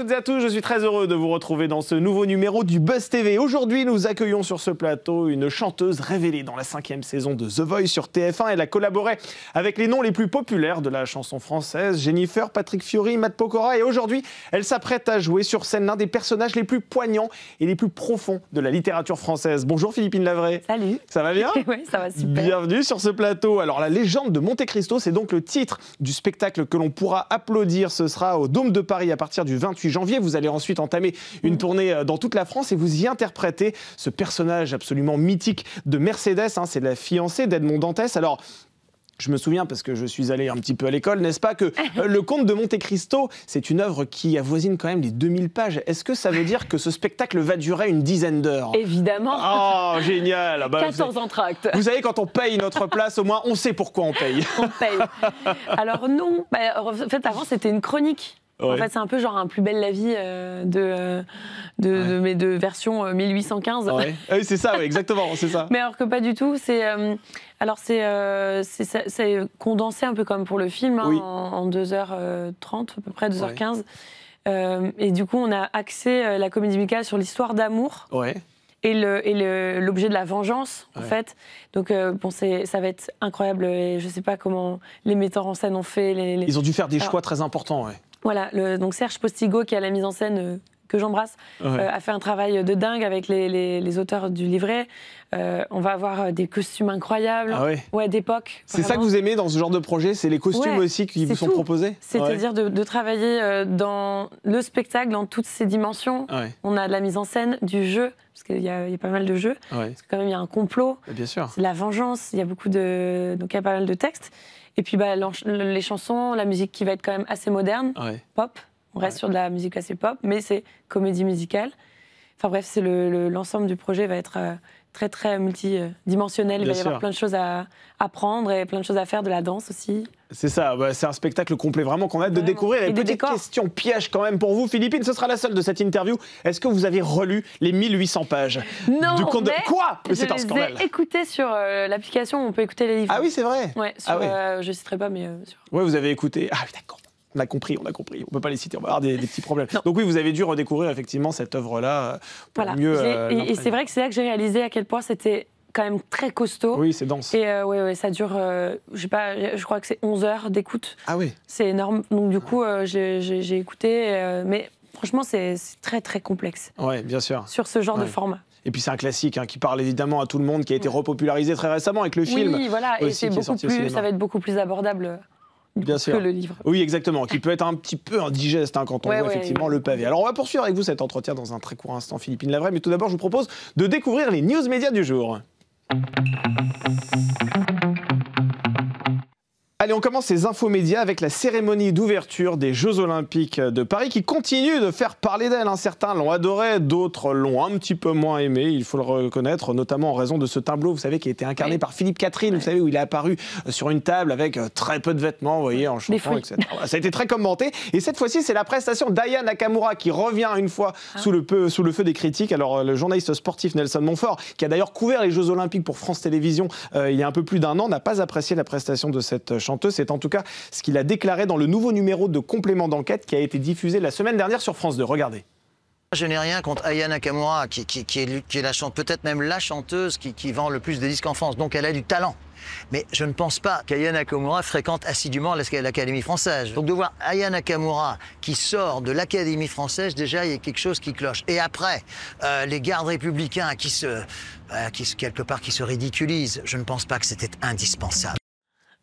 toutes et à tous, je suis très heureux de vous retrouver dans ce nouveau numéro du Buzz TV. Aujourd'hui, nous accueillons sur ce plateau une chanteuse révélée dans la 5e saison de The Voice sur TF1. Elle a collaboré avec les noms les plus populaires de la chanson française, Jennifer, Patrick Fiori, Matt Pokora. Et aujourd'hui, elle s'apprête à jouer sur scène l'un des personnages les plus poignants et les plus profonds de la littérature française. Bonjour Philippine Lavray. Salut. Ça va bien? Oui, ça va super. Bienvenue sur ce plateau. Alors, la légende de Monte Cristo, c'est donc le titre du spectacle que l'on pourra applaudir. Ce sera au Dôme de Paris à partir du 28 janvier. Vous allez ensuite entamer une tournée dans toute la France et vous y interprétez ce personnage absolument mythique de Mercedes. C'est la fiancée d'Edmond Dantès. Alors, je me souviens, parce que je suis allé un petit peu à l'école, n'est-ce pas, que Le Comte de Monte Cristo, c'est une œuvre qui avoisine quand même les 2000 pages. Est-ce que ça veut dire que ce spectacle va durer une dizaine d'heures? Évidemment. Oh, génial. 14 entr'actes. Vous savez, quand on paye notre place, au moins, on sait pourquoi on paye. On paye. Alors non, en fait, avant, c'était une chronique. Ouais. En fait, c'est un peu genre un Plus belle la vie de version 1815. Ouais. Oui, c'est ça, ouais, exactement, c'est ça. Mais alors que pas du tout. C'est condensé un peu comme pour le film, oui. en 2h30, à peu près 2h15. Ouais. Et du coup, on a axé la comédie musicale sur l'histoire d'amour. Ouais. Et l'objet de la vengeance, en fait. Donc, bon, ça va être incroyable. Et je ne sais pas comment les metteurs en scène ont fait. Ils ont dû faire des choix très importants, ouais. Voilà, donc Serge Postigo, qui a la mise en scène, que j'embrasse, a fait un travail de dingue avec les auteurs du livret. On va avoir des costumes incroyables, d'époque. C'est ça que vous aimez dans ce genre de projet? C'est les costumes aussi qui vous sont proposés? C'est-à-dire de travailler dans le spectacle, dans toutes ses dimensions. On a de la mise en scène, du jeu, parce qu'il y a pas mal de jeux. Parce que quand même, il y a un complot. Bien sûr. C'est de la vengeance, il y a beaucoup de... Donc il y a pas mal de textes. Et puis les chansons, la musique qui va être quand même assez moderne, pop. On reste sur de la musique assez pop, mais c'est comédie musicale. Enfin bref, l'ensemble du projet va être très très multidimensionnel. Il va y avoir plein de choses à apprendre et plein de choses à faire, de la danse aussi. C'est ça, c'est un spectacle complet vraiment qu'on a hâte de découvrir. Et petite question piège quand même pour vous, Philippine, ce sera la seule de cette interview. Est-ce que vous avez relu les 1800 pages non, du conte de... Quoi? C'est un scandale. Je les ai écoutés sur l'application, on peut écouter les livres. Ah oui, c'est vrai. Ouais, je ne citerai pas, mais... Ouais, vous avez écouté... Ah oui, d'accord. On a compris. On ne peut pas les citer, on va avoir des petits problèmes. Non. Donc oui, vous avez dû redécouvrir effectivement cette œuvre-là pour mieux... et c'est vrai que c'est là que j'ai réalisé à quel point c'était quand même très costaud. Oui, c'est dense. Et ça dure, je crois que c'est 11 heures d'écoute. Ah oui. C'est énorme. Donc du coup, j'ai écouté, mais franchement, c'est très très complexe. Oui, bien sûr. Sur ce genre de format. Et puis c'est un classique qui parle évidemment à tout le monde, qui a été repopularisé très récemment avec le film. Oui, voilà, et c'est beaucoup plus, ça va être beaucoup plus abordable. Bien sûr. Que le livre. Oui, exactement, qui peut être un petit peu indigeste quand on voit effectivement le pavé. Alors on va poursuivre avec vous cet entretien dans un très court instant, Philippine Lavray, mais tout d'abord je vous propose de découvrir les news médias du jour. Allez, on commence ces infos médias avec la cérémonie d'ouverture des Jeux Olympiques de Paris qui continue de faire parler d'elle. Certains l'ont adoré, d'autres l'ont un petit peu moins aimé, il faut le reconnaître, notamment en raison de ce tableau, vous savez, qui a été incarné par Philippe Catherine, vous savez, où il est apparu sur une table avec très peu de vêtements, vous voyez, en chantant, etc. Ça a été très commenté. Et cette fois-ci, c'est la prestation d'Aya Nakamura qui revient une fois sous le feu des critiques. Alors, le journaliste sportif Nelson Montfort, qui a d'ailleurs couvert les Jeux Olympiques pour France Télévisions il y a un peu plus d'un an, n'a pas apprécié la prestation de cette chanteuse. C'est en tout cas ce qu'il a déclaré dans le nouveau numéro de Complément d'enquête qui a été diffusé la semaine dernière sur France 2. Regardez. Je n'ai rien contre Aya Nakamura, qui est peut-être même la chanteuse qui vend le plus de disques en France. Donc elle a du talent. Mais je ne pense pas qu'Aya Nakamura fréquente assidûment l'Académie française. Donc de voir Aya Nakamura qui sort de l'Académie française, déjà il y a quelque chose qui cloche. Et après, les gardes républicains qui se ridiculisent, je ne pense pas que c'était indispensable.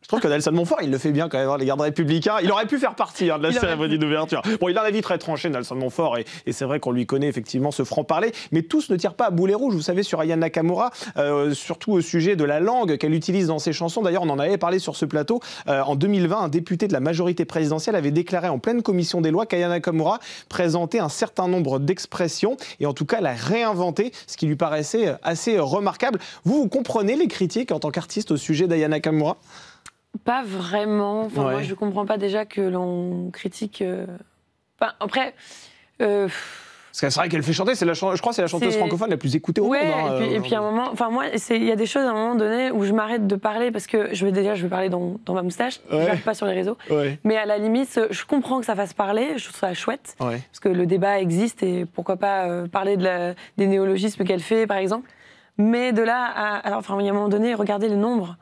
Je trouve que Nelson Montfort, il le fait bien quand même, les gardes républicains. Il aurait pu faire partie de la cérémonie d'ouverture. Bon, il a un avis très tranché, Nelson Montfort, et c'est vrai qu'on lui connaît effectivement ce franc-parler. Mais tous ne tirent pas à boulet rouge, vous savez, sur Aya Nakamura, surtout au sujet de la langue qu'elle utilise dans ses chansons. D'ailleurs, on en avait parlé sur ce plateau. En 2020, un député de la majorité présidentielle avait déclaré en pleine commission des lois qu'Aya Nakamura présentait un certain nombre d'expressions, et en tout cas la réinventait, ce qui lui paraissait assez remarquable. Vous comprenez les critiques en tant qu'artiste au sujet d'Aya Nakamura ? Pas vraiment. Enfin, moi, je ne comprends pas déjà que l'on critique... Enfin, après, Parce que c'est vrai qu'elle fait chanter, je crois que c'est la chanteuse francophone la plus écoutée au monde. Hein, et puis à un moment, enfin moi, il y a des choses à un moment donné où je m'arrête de parler parce que je vais parler dans ma moustache, je n'arrive pas sur les réseaux. Mais à la limite, je comprends que ça fasse parler, je trouve ça chouette, parce que le débat existe et pourquoi pas parler des néologismes qu'elle fait, par exemple. Mais de là à... Enfin, il y a un moment donné, regardez le nombre.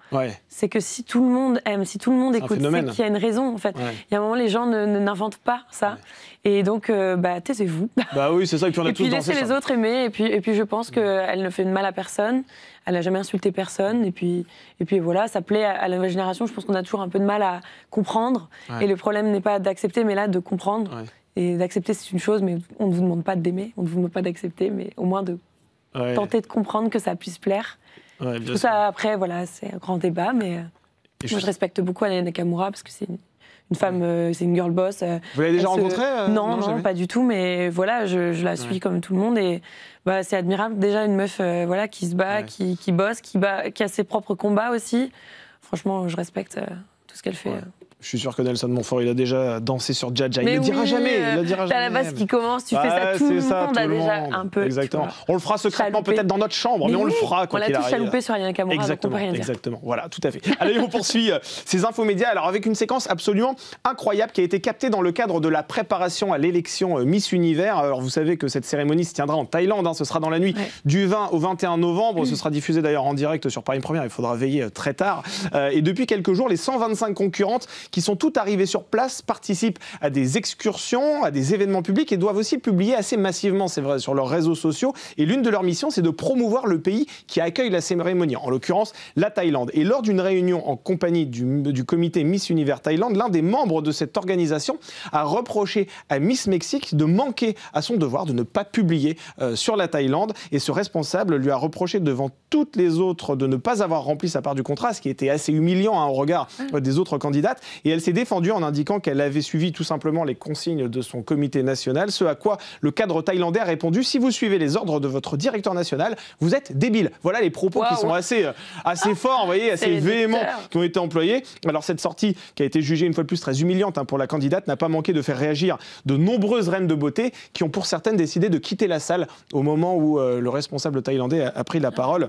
C'est que si tout le monde aime, si tout le monde écoute, c'est qu'il y a une raison, en fait. Il y a un moment, les gens n'inventent pas ça. Et donc, taisez-vous. Bah oui, c'est ça. Et puis, on a tous laissez les autres aimer. Et puis je pense qu'elle ne fait de mal à personne. Elle n'a jamais insulté personne. Et puis voilà, ça plaît à la nouvelle génération. Je pense qu'on a toujours un peu de mal à comprendre. Et le problème n'est pas d'accepter, mais là, de comprendre. Et d'accepter, c'est une chose, mais on ne vous demande pas d'aimer. On ne vous demande pas d'accepter, mais au moins de tenter de comprendre que ça puisse plaire. Tout ça, après, voilà, c'est un grand débat, mais moi, je respecte beaucoup Aya Nakamura parce que c'est une femme, c'est une girl boss. Vous l'avez déjà rencontrée Non, pas du tout, mais voilà, je la suis comme tout le monde et c'est admirable. Déjà, une meuf qui se bat, qui bosse, qui a ses propres combats aussi. Franchement, je respecte tout ce qu'elle fait. Je suis sûr que Nelson Montfort, il a déjà dansé sur Dja Dja. Il ne le dira jamais. T'as la base qui commence, tu fais ça, tout le monde a déjà un peu. Exactement. On le fera secrètement peut-être dans notre chambre, mais on le fera quand il arrive. On l'a tous chaloupé sur Aya Nakamura, donc on peut rien dire. Exactement, voilà, tout à fait. Allez, on poursuit ces infos médias. Alors avec une séquence absolument incroyable qui a été captée dans le cadre de la préparation à l'élection Miss Univers. Alors vous savez que cette cérémonie se tiendra en Thaïlande. Hein. Ce sera dans la nuit du 20 au 21 novembre. Ce sera diffusé d'ailleurs en direct sur Paris Première. Il faudra veiller très tard. Et depuis quelques jours, les 125 concurrentes qui sont toutes arrivées sur place participent à des excursions, à des événements publics et doivent aussi publier assez massivement, c'est vrai, sur leurs réseaux sociaux. Et l'une de leurs missions, c'est de promouvoir le pays qui accueille la cérémonie, en l'occurrence la Thaïlande. Et lors d'une réunion en compagnie du comité Miss Univers Thaïlande, l'un des membres de cette organisation a reproché à Miss Mexique de manquer à son devoir de ne pas publier sur la Thaïlande. Et ce responsable lui a reproché devant toutes les autres de ne pas avoir rempli sa part du contrat, ce qui était assez humiliant au regard des autres candidates. Et elle s'est défendue en indiquant qu'elle avait suivi tout simplement les consignes de son comité national, ce à quoi le cadre thaïlandais a répondu: si vous suivez les ordres de votre directeur national, vous êtes débile. Voilà les propos qui sont assez forts, vous voyez, assez véhéments, qui ont été employés. Alors cette sortie, qui a été jugée une fois de plus très humiliante pour la candidate, n'a pas manqué de faire réagir de nombreuses reines de beauté qui ont pour certaines décidé de quitter la salle au moment où le responsable thaïlandais a pris la parole.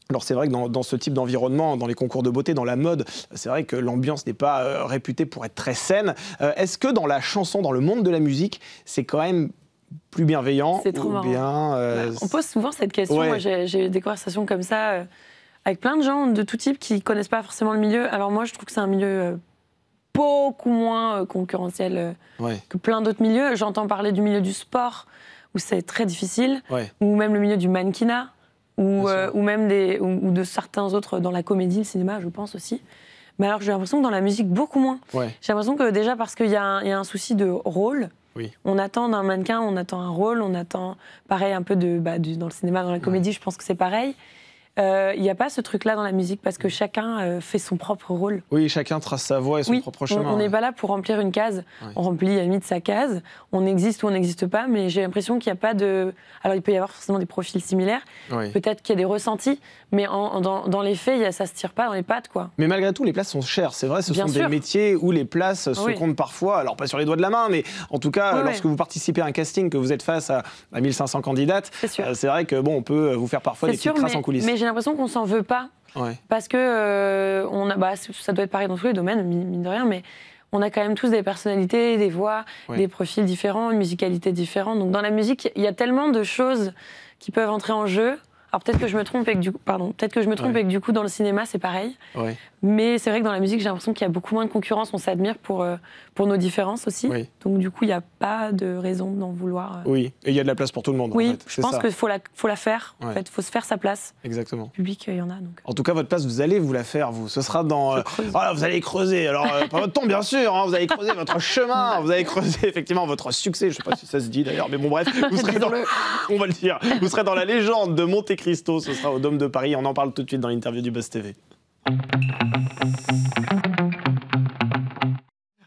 Alors c'est vrai que dans ce type d'environnement, dans les concours de beauté, dans la mode, c'est vrai que l'ambiance n'est pas réputée pour être très saine. Est-ce que dans la chanson, dans le monde de la musique, c'est quand même plus bienveillant? C'est trop marrant. On pose souvent cette question. Moi, j'ai eu des conversations comme ça avec plein de gens de tout type qui ne connaissent pas forcément le milieu. Alors moi, je trouve que c'est un milieu beaucoup moins concurrentiel que plein d'autres milieux. J'entends parler du milieu du sport, où c'est très difficile, ou même le milieu du mannequinat. Ou même ou de certains autres dans la comédie, le cinéma, je pense aussi. Mais alors j'ai l'impression que dans la musique, beaucoup moins. J'ai l'impression que déjà parce qu'il y a un souci de rôle, on attend d'un mannequin, on attend un rôle, on attend pareil un peu dans le cinéma, dans la comédie, je pense que c'est pareil. Il n'y a pas ce truc-là dans la musique parce que chacun fait son propre rôle. Oui, chacun trace sa voie et son propre chemin. On n'est pas là pour remplir une case. On remplit à la limite sa case. On existe ou on n'existe pas, mais j'ai l'impression qu'il n'y a pas de... Alors il peut y avoir forcément des profils similaires, peut-être qu'il y a des ressentis, mais dans les faits, ça ne se tire pas dans les pattes, quoi. Mais malgré tout, les places sont chères. C'est vrai, ce sont des métiers où les places se comptent parfois, alors pas sur les doigts de la main, mais en tout cas, lorsque vous participez à un casting, que vous êtes face à 1500 candidates, c'est vrai que on peut vous faire parfois des petites traces en coulisses. Mais j'ai l'impression qu'on s'en veut pas, parce que ça doit être pareil dans tous les domaines, mine de rien, mais on a quand même tous des personnalités, des voix, des profils différents, une musicalité différente. Donc dans la musique, il y a tellement de choses qui peuvent entrer en jeu. Alors peut-être que je me trompe et que du coup dans le cinéma c'est pareil. Mais c'est vrai que dans la musique j'ai l'impression qu'il y a beaucoup moins de concurrence. On s'admire pour nos différences aussi. Donc du coup il n'y a pas de raison d'en vouloir. Oui, et il y a de la place pour tout le monde. Oui, en fait. je pense qu'il faut la faire. En fait, faut se faire sa place. Exactement. Le public, il y en a. Donc. En tout cas, votre place, vous allez vous la faire. Ce sera dans. Voilà, vous allez creuser. Alors pas votre temps bien sûr. Hein, vous allez creuser votre chemin. Vous allez creuser effectivement votre succès. Je ne sais pas si ça se dit d'ailleurs, mais bon bref. Vous serez on va le dire. Vous serez dans la légende de Monte Cristo. Ce sera au Dôme de Paris. On en parle tout de suite dans l'interview du Buzz TV.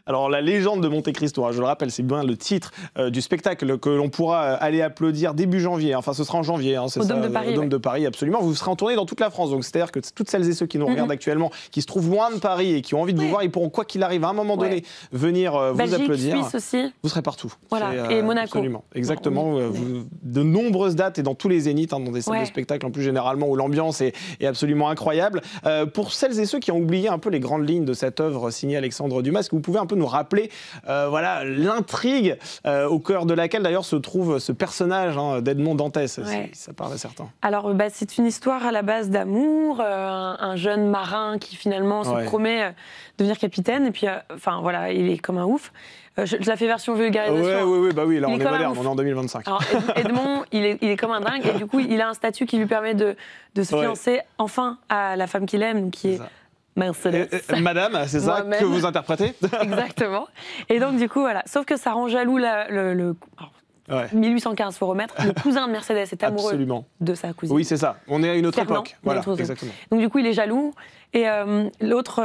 Alors, la légende de Monte Cristo, je le rappelle, c'est bien le titre du spectacle que l'on pourra aller applaudir début janvier. Enfin, ce sera en janvier, hein, c'est au ça, Dôme de Paris. Au Dôme de Paris, absolument. Vous serez en tournée dans toute la France. Donc, c'est-à-dire que toutes celles et ceux qui nous regardent actuellement, qui se trouvent loin de Paris et qui ont envie de vous voir, ils pourront, quoi qu'il arrive, à un moment donné, venir Belgique, vous applaudir. Suisse aussi. Vous serez partout. Voilà, et Monaco. Absolument, exactement. De nombreuses dates et dans tous les zéniths, hein, dans des salles de spectacle, en plus généralement, où l'ambiance est absolument incroyable. Pour celles et ceux qui ont oublié un peu les grandes lignes de cette œuvre signée Alexandre Dumas, est-ce que vous pouvez un peu nous rappeler voilà, l'intrigue au cœur de laquelle d'ailleurs se trouve ce personnage d'Edmond Dantès, si ça parle à certains. Alors c'est une histoire à la base d'amour, un jeune marin qui finalement se promet devenir capitaine et puis enfin voilà, il est comme un ouf. Je la fais version vulgarisation. Oui, là on est moderne, on est en 2025. Alors Edmond, il est comme un dingue et du coup il a un statut qui lui permet de se fiancer enfin à la femme qu'il aime, qui est Mercedes. Madame, c'est ça que vous interprétez? Exactement. Et donc, du coup, voilà. Sauf que ça rend jaloux le 1815, il faut remettre. Le cousin de Mercedes est amoureux de sa cousine. Oui, c'est ça. On est à une autre époque. Voilà, exactement. Donc, du coup, il est jaloux. Et l'autre,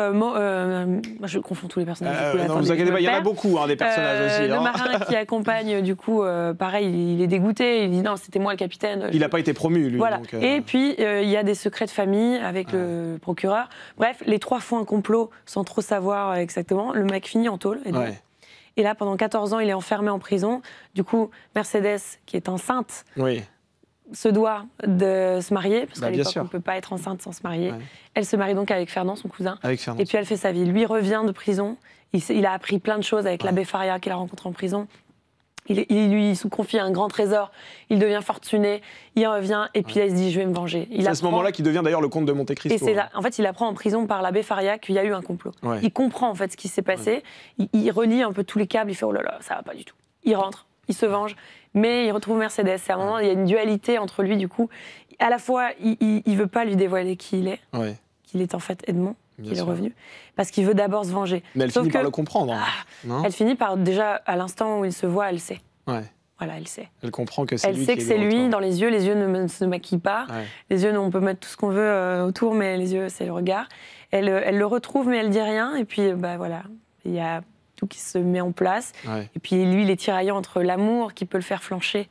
je confonds tous les personnages. Non, vous inquiétez pas, il y en a beaucoup, des personnages aussi. Le marin qui accompagne, du coup, pareil, il est dégoûté. Il dit non, c'était moi le capitaine. Il n'a pas été promu, lui. Voilà. Donc, Et puis, il y a des secrets de famille avec le procureur. Bref, les trois font un complot sans trop savoir exactement. Le mec finit en tôle. Et là, pendant 14 ans, il est enfermé en prison. Du coup, Mercedes, qui est enceinte, se doit de se marier, parce qu'à l'époque, on ne peut pas être enceinte sans se marier. Elle se marie donc avec Fernand, son cousin. Et puis, elle fait sa vie. Lui revient de prison. Il a appris plein de choses avec l'abbé Faria qu'il a rencontré en prison. Il lui confie un grand trésor, il devient fortuné, il revient et puis là, il se dit je vais me venger. C'est à ce moment-là qu'il devient d'ailleurs le comte de Monte Cristo. Et c'est là, en fait, il apprend en prison par l'abbé Faria qu'il y a eu un complot. Il comprend en fait ce qui s'est passé, il relie un peu tous les câbles, il fait oh là là, ça va pas du tout. Il rentre, il se venge, mais il retrouve Mercedes. C'est à un moment, il y a une dualité entre lui du coup. À la fois, il veut pas lui dévoiler qui il est, qu'il est en fait Edmond. Qui est revenu, parce qu'il veut d'abord se venger. Mais elle finit par le comprendre. Non, elle finit par, déjà, à l'instant où il se voit, elle sait. Voilà, elle sait. Elle comprend que c'est lui. Elle sait que c'est lui, dans les yeux ne se maquillent pas. Les yeux, on peut mettre tout ce qu'on veut autour, mais les yeux, c'est le regard. Elle le retrouve, mais elle dit rien, et puis, voilà, il y a tout qui se met en place. Et puis, lui, il est tiraillant entre l'amour qui peut le faire flancher,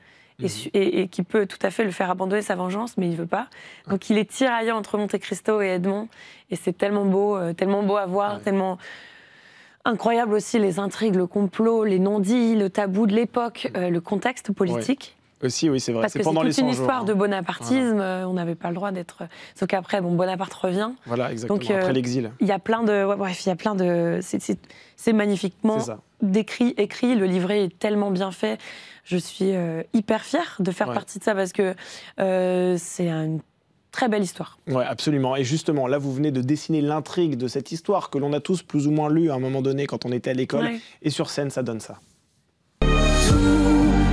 et qui peut tout à fait le faire abandonner sa vengeance, mais il ne veut pas. Donc il est tiraillant entre Monte Cristo et Edmond, et c'est tellement beau à voir, tellement incroyable aussi, les intrigues, le complot, les non-dits, le tabou de l'époque, le contexte politique. Aussi, oui, c'est vrai. Parce que c'est toute une histoire de bonapartisme, on n'avait pas le droit d'être... Sauf qu'après, Bonaparte revient. Voilà, exactement, donc, après l'exil. Il y a plein de... C'est magnifiquement décrit, écrit, le livret est tellement bien fait. Je suis hyper fière de faire partie de ça parce que c'est une très belle histoire. Oui, absolument. Et justement, là, vous venez de dessiner l'intrigue de cette histoire que l'on a tous plus ou moins lue à un moment donné quand on était à l'école. Et sur scène, ça donne ça.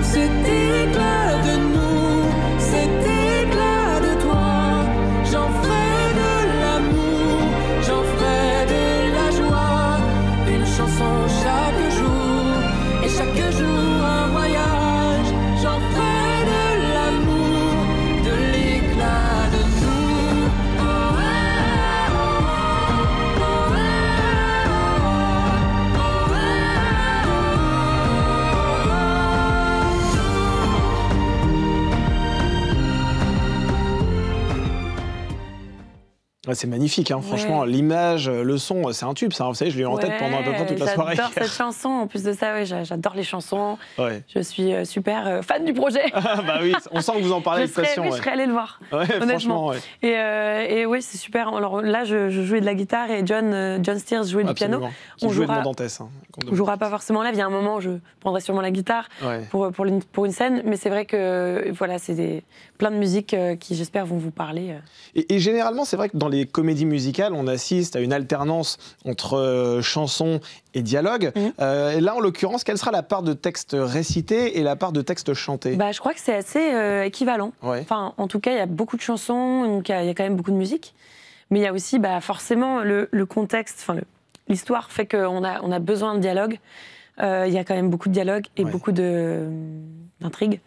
Cet éclat de nous, cet éclat de toi, j'en ferai de l'amour, j'en ferai de la joie, une chanson chaque jour, et chaque jour un voyage, j'en ferai de l'amour, de l'éclat de nous. Oh, oh, oh, oh, c'est magnifique, franchement, l'image, le son, c'est un tube, ça. Vous savez, je l'ai eu en tête pendant à peu près toute la soirée. J'adore cette chanson, en plus de ça, j'adore les chansons. Je suis super fan du projet. Bah oui, on sent que vous en parlez avec passion. Je serais allée le voir, honnêtement. Franchement, et oui, c'est super. Alors là, je jouais de la guitare et John Steers jouait du piano. On jouera Edmond Dantès. On jouera pas forcément live. Il y a un moment où je prendrai sûrement la guitare pour une scène, mais c'est vrai que voilà, c'est plein de musiques qui, j'espère, vont vous parler. Et généralement, c'est vrai que dans les comédies musicales, on assiste à une alternance entre chansons et dialogue. Et là, en l'occurrence, quelle sera la part de texte récité et la part de texte chanté? Je crois que c'est assez équivalent. Enfin, en tout cas, il y a beaucoup de chansons, donc il y a quand même beaucoup de musique. Mais il y a aussi forcément le contexte, l'histoire fait qu'on a besoin de dialogue. Il y a quand même beaucoup de dialogue et beaucoup de d'intrigue.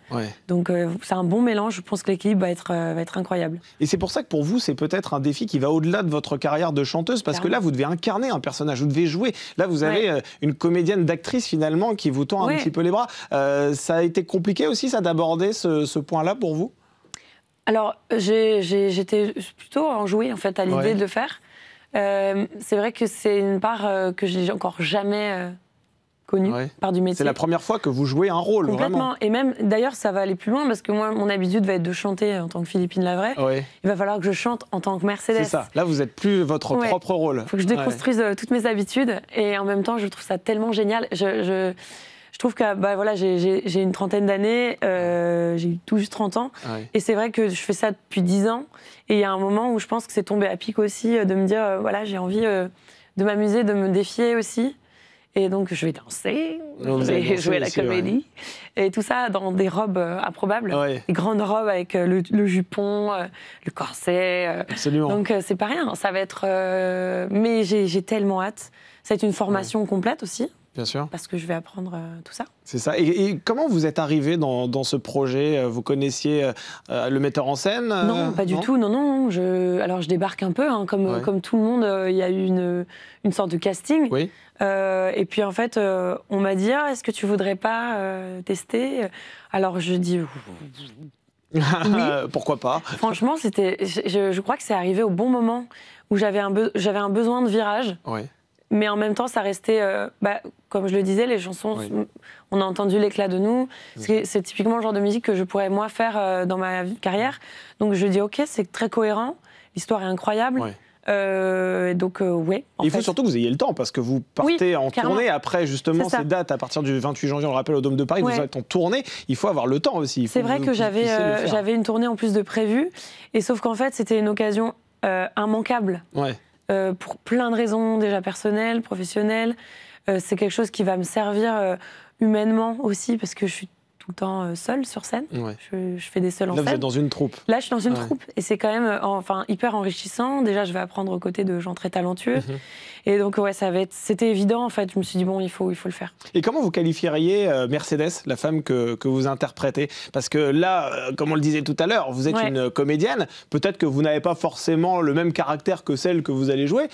Donc c'est un bon mélange, je pense que l'équilibre va être incroyable. Et c'est pour ça que pour vous, c'est peut-être un défi qui va au-delà de votre carrière de chanteuse, parce que là, vous devez incarner un personnage, vous devez jouer. Là, vous avez une comédienne d'actrice, finalement, qui vous tend un petit peu les bras. Ça a été compliqué aussi, ça, d'aborder ce point-là pour vous? Alors, j'étais plutôt enjouée, en fait, à l'idée de le faire. C'est vrai que c'est une part que je n'ai encore jamais connue, part du métier. C'est la première fois que vous jouez un rôle, complètement. vraiment. Et même, d'ailleurs, ça va aller plus loin, parce que moi, mon habitude va être de chanter en tant que Philippine Lavray. Il va falloir que je chante en tant que Mercedes. C'est ça. Là, vous n'êtes plus votre propre rôle. Il faut que je déconstruise toutes mes habitudes. Et en même temps, je trouve ça tellement génial. Je trouve que voilà, j'ai une trentaine d'années, j'ai eu tout juste 30 ans, et c'est vrai que je fais ça depuis 10 ans, et il y a un moment où je pense que c'est tombé à pic aussi, de me dire, voilà, j'ai envie de m'amuser, de me défier aussi, et donc je vais danser, je vais jouer la comédie, et tout ça dans des robes improbables, des grandes robes avec le jupon, le corset, absolument. Donc c'est pas rien, ça va être... mais j'ai tellement hâte, ça va être une formation complète aussi. Bien sûr. Parce que je vais apprendre tout ça. C'est ça. Et comment vous êtes arrivé dans ce projet? Vous connaissiez le metteur en scène? Non, pas du tout. Non. Alors, je débarque un peu, hein, comme tout le monde. Il y a eu une sorte de casting. Et puis, en fait, on m'a dit, est-ce que tu voudrais pas tester? Alors, je dis... oui. Pourquoi pas? Franchement, je crois que c'est arrivé au bon moment où j'avais un besoin de virage. Mais en même temps, ça restait, comme je le disais, les chansons, on a entendu l'éclat de nous. C'est typiquement le genre de musique que je pourrais, moi, faire dans ma carrière. Donc je dis, OK, c'est très cohérent, l'histoire est incroyable. Donc, il faut surtout que vous ayez le temps, parce que vous partez en tournée après, justement, ces dates, à partir du 28 janvier, on le rappelle, au Dôme de Paris, vous êtes en tournée. Il faut avoir le temps aussi. C'est vrai que j'avais une tournée en plus de prévue. Et sauf qu'en fait, c'était une occasion immanquable. Pour plein de raisons, déjà personnelles, professionnelles. C'est quelque chose qui va me servir humainement aussi, parce que je suis tout le temps seule sur scène. Je fais des seuls en scène. Là, vous êtes dans une troupe. Là, je suis dans une troupe. Et c'est quand même hyper enrichissant. Déjà, je vais apprendre aux côtés de gens très talentueux. Et donc, c'était évident, en fait. Je me suis dit, bon, il faut le faire. Et comment vous qualifieriez Mercedes, la femme que vous interprétez? Parce que là, comme on le disait tout à l'heure, vous êtes une comédienne. Peut-être que vous n'avez pas forcément le même caractère que celle que vous allez jouer.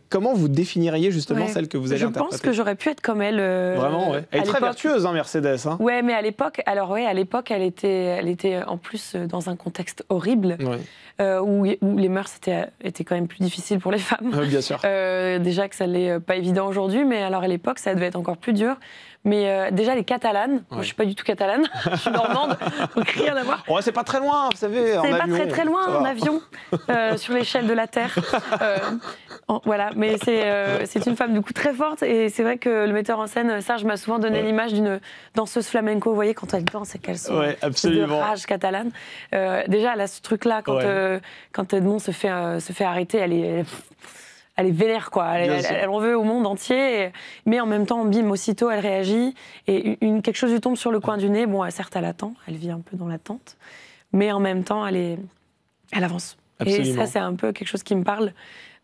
Comment vous définiriez justement celle que vous allez interpréter? Je pense que j'aurais pu être comme elle. Vraiment, Elle est très vertueuse, hein, Mercedes. Hein. Ouais, mais à l'époque, elle était en plus dans un contexte horrible, où les mœurs étaient quand même plus difficiles pour les femmes. Bien sûr. Déjà que ça l'est pas évident aujourd'hui, mais alors à l'époque, ça devait être encore plus dur. Mais déjà, les catalanes, moi je suis pas du tout catalane, je suis normande, donc rien à voir. C'est pas très loin, vous savez, en avion. C'est pas très loin en avion, sur l'échelle de la Terre. Voilà, mais c'est une femme du coup très forte, et c'est vrai que le metteur en scène, Serge, m'a souvent donné l'image d'une danseuse flamenco, vous voyez, quand elle danse et qu'elle sont de rage catalane. Déjà, elle a ce truc-là, quand Edmond se fait arrêter, elle est vénère, quoi. Elle en veut au monde entier. Mais en même temps, bim, aussitôt, elle réagit. Et quelque chose lui tombe sur le coin du nez. Bon, certes, elle attend. Elle vit un peu dans l'attente. Mais en même temps, elle avance. Absolument. Et ça, c'est un peu quelque chose qui me parle.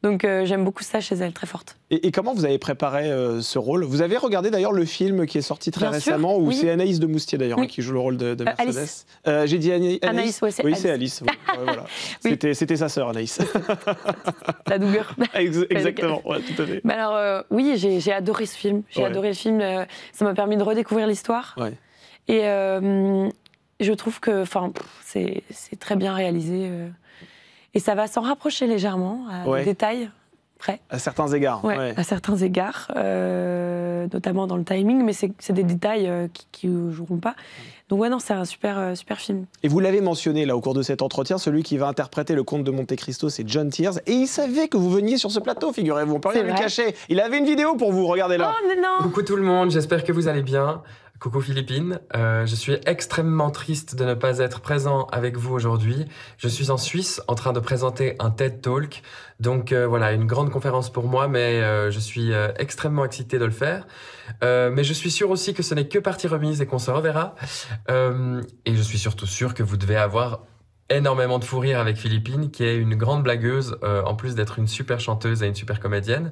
Donc j'aime beaucoup ça chez elle, très forte. Et comment vous avez préparé ce rôle? Vous avez regardé d'ailleurs le film qui est sorti très récemment, où c'est Anaïs de Moustier d'ailleurs qui joue le rôle de Mercedes. J'ai dit Anaïs. Oui, c'est Alice. Voilà. C'était sa sœur, Anaïs. La doublure. Exactement, tout à fait. Mais alors oui, j'ai adoré ce film. J'ai adoré le film. Ça m'a permis de redécouvrir l'histoire. Et je trouve que c'est très bien réalisé. Et ça va s'en rapprocher légèrement, à des détails près. À certains égards. À certains égards, notamment dans le timing, mais c'est des détails qui ne joueront pas. Donc non, c'est un super film. Et vous l'avez mentionné là au cours de cet entretien, celui qui va interpréter le comte de Monte Cristo, c'est John Tears. Et il savait que vous veniez sur ce plateau, figurez-vous. On peut rien lui cacher. Il avait une vidéo pour vous, regardez là. Oh, mais non. Coucou tout le monde, j'espère que vous allez bien. Coucou Philippine, je suis extrêmement triste de ne pas être présent avec vous aujourd'hui. Je suis en Suisse en train de présenter un TED Talk. Donc voilà, une grande conférence pour moi, mais je suis extrêmement excité de le faire. Mais je suis sûr aussi que ce n'est que partie remise et qu'on se reverra. Et je suis surtout sûr que vous devez avoir énormément de fou rire avec Philippine, qui est une grande blagueuse, en plus d'être une super chanteuse et une super comédienne.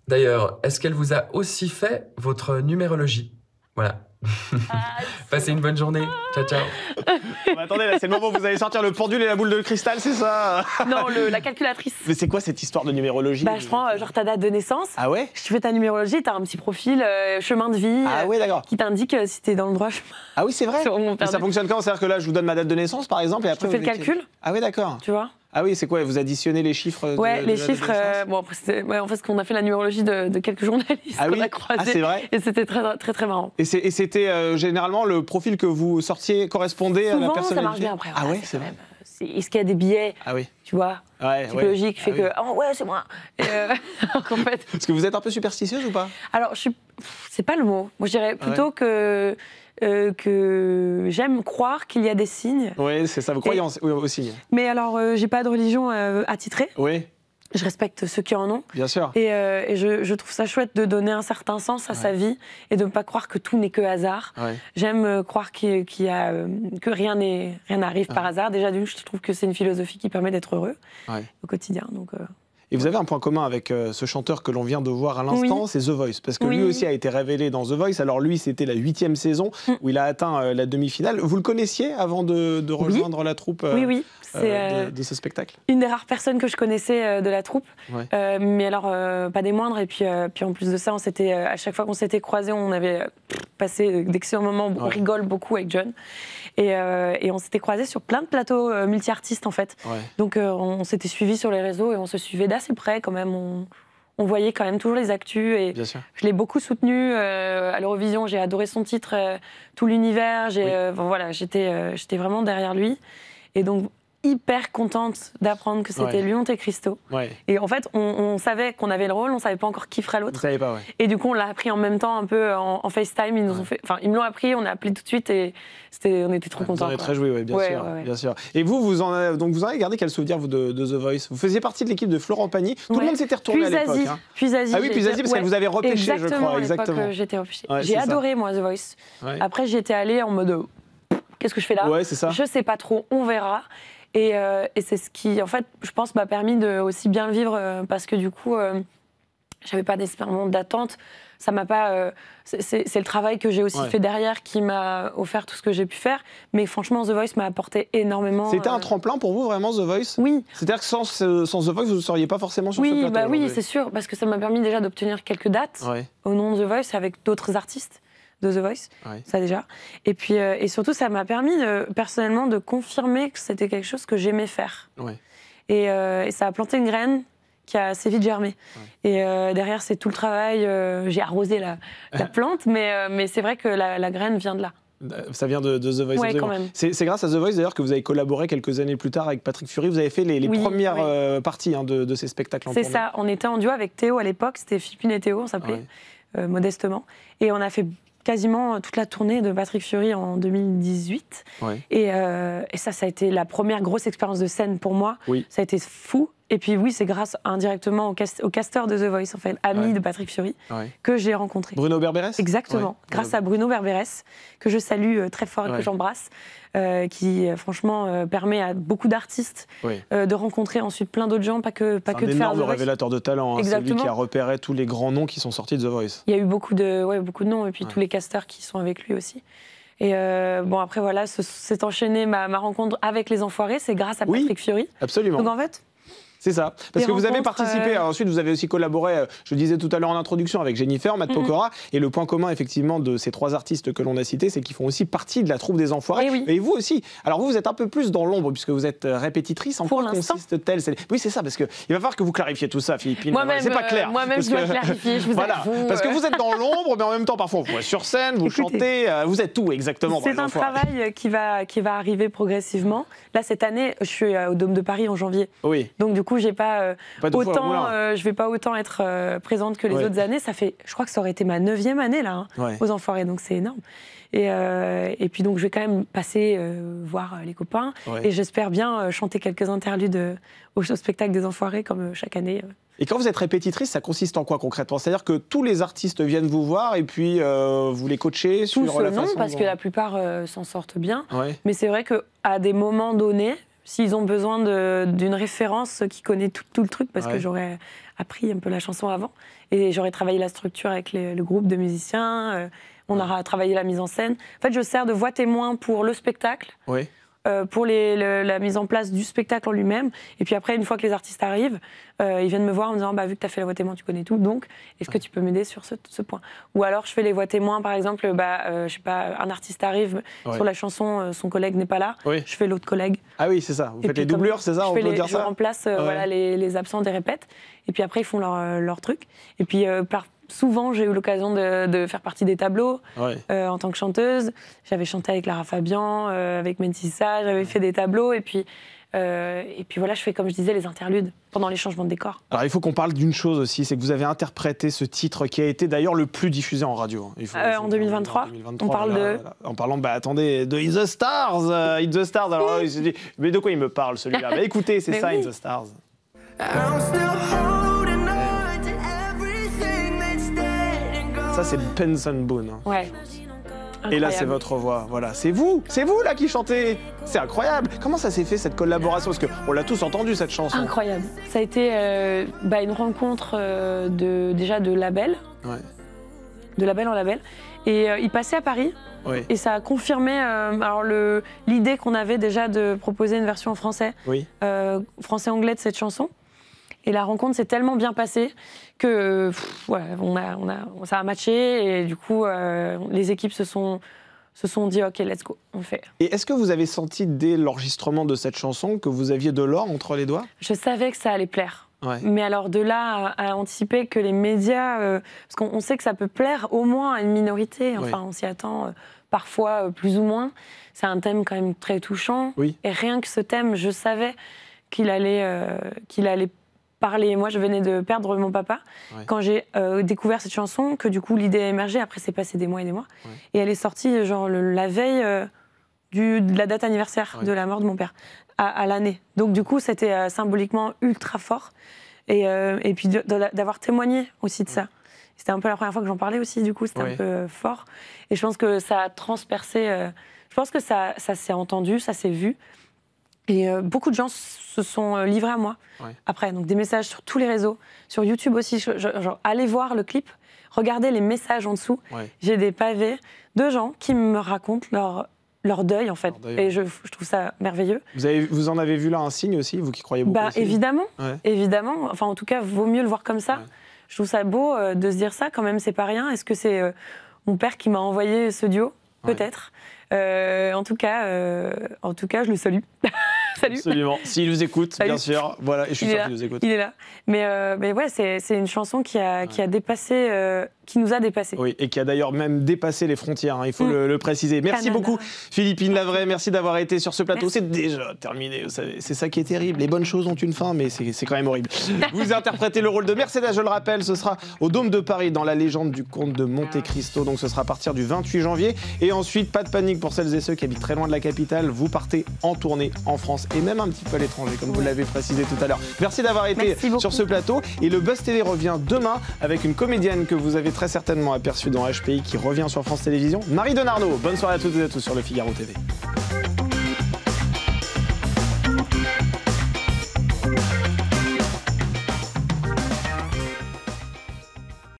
D'ailleurs, est-ce qu'elle vous a aussi fait votre numérologie? Voilà. Passez une bonne journée. Ciao, ciao. Attendez, là, c'est le moment où vous allez sortir le pendule et la boule de cristal, c'est ça? Non, la calculatrice. Mais c'est quoi cette histoire de numérologie? Je prends genre ta date de naissance. Ah ouais? Je fais ta numérologie, t'as un petit profil, chemin de vie. Ah ouais, d'accord. Qui t'indique si t'es dans le droit chemin. Ah oui, c'est vrai? Et ça fonctionne comment? C'est-à-dire que là, je vous donne ma date de naissance, par exemple, et après je fais le calcul. Ah oui, d'accord. Tu vois? Ah oui, c'est quoi? Vous additionnez les chiffres? Ouais, les chiffres. Bon, après, en fait, qu'on a fait la numérologie de quelques journalistes qu'on a croisés. Ah, c'est vrai? Et c'était très, très, très marrant. Et c'était généralement le profil que vous sortiez correspondait à la personnalité? Souvent, ça marche bien après. Ah ouais, c'est vrai. Est-ce qu'il y a des billets? Ah oui. Tu vois, psychologique, qui fait que oh ouais, c'est moi. Et en fait. Est-ce que vous êtes un peu superstitieuse ou pas? Alors, c'est pas le mot. Moi, je dirais plutôt que j'aime croire qu'il y a des signes. Oui, c'est ça. Vous croyez aux signes? Mais alors, j'ai pas de religion attitrée. Oui. Je respecte ceux qui en ont. Bien sûr. Et je trouve ça chouette de donner un certain sens à sa vie et de ne pas croire que tout n'est que hasard. Ouais. J'aime croire que rien n'arrive par hasard. Déjà, d'une, je trouve que c'est une philosophie qui permet d'être heureux au quotidien. Donc, Et vous avez un point commun avec ce chanteur que l'on vient de voir à l'instant, c'est The Voice. Parce que lui aussi a été révélé dans The Voice. Alors lui, c'était la 8e saison où il a atteint la demi-finale. Vous le connaissiez avant de rejoindre la troupe de ce spectacle? Une des rares personnes que je connaissais de la troupe. Mais alors, pas des moindres. Et puis en plus de ça, à chaque fois qu'on s'était croisés, on avait passé d'excellents moments. On rigole beaucoup avec John. Et on s'était croisés sur plein de plateaux multi-artistes, en fait. Donc on s'était suivis sur les réseaux et on se suivait d'assez près quand même. On voyait quand même toujours les actus et je l'ai beaucoup soutenu à l'Eurovision. J'ai adoré son titre, tout l'univers. Voilà, j'étais vraiment derrière lui. Et donc, hyper contente d'apprendre que c'était lui Monte Cristo. Et en fait, on savait qu'on avait le rôle, on savait pas encore qui ferait l'autre. Vous savez pas, Et du coup, on l'a appris en même temps, un peu en FaceTime. Ils me l'ont appris, on a appelé tout de suite et on était trop contents. Vous en êtes très joué, bien sûr. Et vous en avez gardé quel souvenir, vous, de The Voice? Vous faisiez partie de l'équipe de Florent Pagny. Tout le monde s'était retourné à l'époque. Puis Asie. Ah oui, puis Asie, parce qu'elle vous avait repêché, je crois. Exactement, j'étais repêchée. J'ai adoré, moi, The Voice. Après, j'y étais allée en mode, qu'est-ce que je fais là? Ouais, c'est ça. Je sais pas trop, on verra. Et c'est ce qui, en fait, je pense, m'a permis de aussi bien le vivre parce que du coup, j'avais pas nécessairement d'attente. Ça m'a pas. C'est le travail que j'ai aussi fait derrière qui m'a offert tout ce que j'ai pu faire. Mais franchement, The Voice m'a apporté énormément. C'était un tremplin pour vous, vraiment, The Voice? Oui. C'est-à-dire que sans The Voice, vous ne seriez pas forcément sur ce plateau? Bah oui, c'est sûr, parce que ça m'a permis déjà d'obtenir quelques dates au nom de The Voice avec d'autres artistes de The Voice, ça déjà. Et puis, et surtout, ça m'a permis personnellement de confirmer que c'était quelque chose que j'aimais faire. Et ça a planté une graine qui a assez vite germé. Et derrière, c'est tout le travail. J'ai arrosé la plante, mais c'est vrai que la graine vient de là. Ça vient de The Voice. Oui, quand même. C'est grâce à The Voice d'ailleurs que vous avez collaboré quelques années plus tard avec Patrick Fury. Vous avez fait les premières parties de ces spectacles en tournée. C'est ça. On était en duo avec Théo à l'époque. C'était Philippine et Théo, on s'appelait modestement. Et on a fait quasiment toute la tournée de Patrick Fury en 2018. Et ça a été la première grosse expérience de scène pour moi. Ça a été fou. Et puis oui, c'est grâce indirectement au casteur de The Voice, en fait, ami de Patrick Fury, que j'ai rencontré. Bruno Berberès? Exactement. Grâce à Bruno Berberès, que je salue très fort et que j'embrasse, qui franchement permet à beaucoup d'artistes de rencontrer ensuite plein d'autres gens, pas que de faire The Voice. C'est un énorme révélateur de talent, hein, celui qui a repéré tous les grands noms qui sont sortis de The Voice. Il y a eu beaucoup de noms, et puis tous les casteurs qui sont avec lui aussi. Et bon, après, voilà, c'est enchaîné ma rencontre avec Les Enfoirés, c'est grâce à Patrick Fury. Absolument. Donc en fait, c'est ça. Parce que vous avez participé, ensuite vous avez aussi collaboré, je le disais tout à l'heure en introduction, avec Jennifer, Matt Pokora. Et le point commun, effectivement, de ces trois artistes que l'on a cités, c'est qu'ils font aussi partie de la troupe des Enfoirés. Et vous aussi. Alors vous êtes un peu plus dans l'ombre, puisque vous êtes répétitrice. En quoi consiste-t-elle? Oui, c'est ça, parce qu'il va falloir que vous clarifiez tout ça, Philippine. Moi-même, c'est pas clair. Moi-même, je dois clarifier, je vous avoue. Parce que vous êtes dans l'ombre, mais en même temps, parfois, vous êtes sur scène, vous chantez, vous êtes tout, exactement. C'est un travail qui va arriver progressivement. Là, cette année, je suis au Dôme de Paris en janvier. Donc du coup, j'ai pas... je vais pas autant être présente que les autres années. Ça fait, je crois que ça aurait été ma 9e année là, aux Enfoirés, donc c'est énorme. Et puis donc je vais quand même passer voir les copains et j'espère bien chanter quelques interludes au spectacle des Enfoirés comme chaque année. Et quand vous êtes répétitrice, ça consiste en quoi concrètement? C'est-à-dire que tous les artistes viennent vous voir et puis vous les coachez sur la façon... Non, parce que la plupart s'en sortent bien. Mais c'est vrai qu'à des moments donnés, s'ils ont besoin d'une référence qui connaît tout le truc, parce que j'aurais appris un peu la chanson avant, et j'aurais travaillé la structure avec le groupe de musiciens, On a travaillé la mise en scène. En fait, je sers de voix témoin pour le spectacle. Oui. Pour la mise en place du spectacle en lui-même. Et puis après, une fois que les artistes arrivent, ils viennent me voir en me disant vu que tu as fait la voix témoin, tu connais tout, donc est-ce que tu peux m'aider sur ce point? Ou alors je fais les voix témoins, par exemple, je sais pas, un artiste arrive sur la chanson, son collègue n'est pas là, je fais l'autre collègue. Ah oui, c'est ça, vous faites les doublures, c'est ça, on peut dire ça? Je remplace voilà, les absents des répètes, et puis après ils font leur truc. Et puis souvent, j'ai eu l'occasion de faire partie des tableaux en tant que chanteuse. J'avais chanté avec Lara Fabian, avec Mentissa, j'avais fait des tableaux. Et puis voilà, je fais, comme je disais, les interludes pendant les changements de décor. Alors, il faut qu'on parle d'une chose aussi, c'est que vous avez interprété ce titre qui a été d'ailleurs le plus diffusé en radio. En 2023, on parle de... En parlant, attendez, de In the Stars. In the Stars, alors il se dit, mais de quoi il me parle celui-là? Écoutez, c'est ça, In the Stars. Ça, c'est Benson Boone. Ouais. Et là, c'est votre voix. Voilà, c'est vous là qui chantez. C'est incroyable. Comment ça s'est fait cette collaboration? Parce qu'on l'a tous entendu cette chanson. Incroyable. Ça a été une rencontre déjà de label, de label en label. Et il passait à Paris. Et ça a confirmé l'idée qu'on avait déjà de proposer une version en français, français-anglais de cette chanson. Et la rencontre s'est tellement bien passée que ça a matché et du coup les équipes se sont dit ok, let's go, on le fait. Et est-ce que vous avez senti dès l'enregistrement de cette chanson que vous aviez de l'or entre les doigts? Je savais que ça allait plaire. Mais alors de là à anticiper que les médias, parce qu'on sait que ça peut plaire au moins à une minorité, enfin on s'y attend parfois plus ou moins. C'est un thème quand même très touchant. Et rien que ce thème, je savais qu'il allait parler. Moi, je venais de perdre mon papa quand j'ai découvert cette chanson, que du coup l'idée a émergé. Après, c'est passé des mois et des mois. Et elle est sortie genre la veille de la date anniversaire de la mort de mon père, à l'année. Donc du coup, c'était symboliquement ultra fort. Et puis d'avoir témoigné aussi de ça. C'était un peu la première fois que j'en parlais aussi, du coup, c'était un peu fort. Et je pense que ça a transpercé. Je pense que ça s'est entendu, ça s'est vu. Et beaucoup de gens se sont livrés à moi après. Donc des messages sur tous les réseaux, sur YouTube aussi. Genre, allez voir le clip, regardez les messages en dessous. J'ai des pavés de gens qui me racontent leur deuil en fait. Et je trouve ça merveilleux. Vous en avez vu là un signe aussi, vous qui croyez beaucoup aussi. Évidemment, évidemment. Enfin en tout cas, vaut mieux le voir comme ça. Je trouve ça beau de se dire ça quand même, c'est pas rien. Est-ce que c'est mon père qui m'a envoyé ce duo? Peut-être. En tout cas, je le salue. Salut. Absolument. S'il nous écoute, bien sûr. Voilà, et je suis sûr qu'il nous écoute. Il est là. Mais ouais, c'est une chanson qui a dépassé, qui nous a dépassé. Oui, et qui a d'ailleurs même dépassé les frontières, il faut le préciser. Merci beaucoup, Philippine Lavray. Merci d'avoir été sur ce plateau. C'est déjà terminé, vous savez. C'est ça qui est terrible. Les bonnes choses ont une fin, mais c'est quand même horrible. Vous interprétez le rôle de Mercedes, je le rappelle. Ce sera au Dôme de Paris, dans la légende du comte de Monte Cristo. Donc ce sera à partir du 28 janvier. Et ensuite, pas de panique pour celles et ceux qui habitent très loin de la capitale. Vous partez en tournée en France et même un petit peu à l'étranger, comme vous l'avez précisé tout à l'heure. Merci d'avoir été sur ce plateau. Et le Buzz TV revient demain avec une comédienne que vous avez très certainement aperçue dans HPI qui revient sur France Télévisions, Marie Denarnaud. Bonne soirée à toutes et à tous sur le Figaro TV.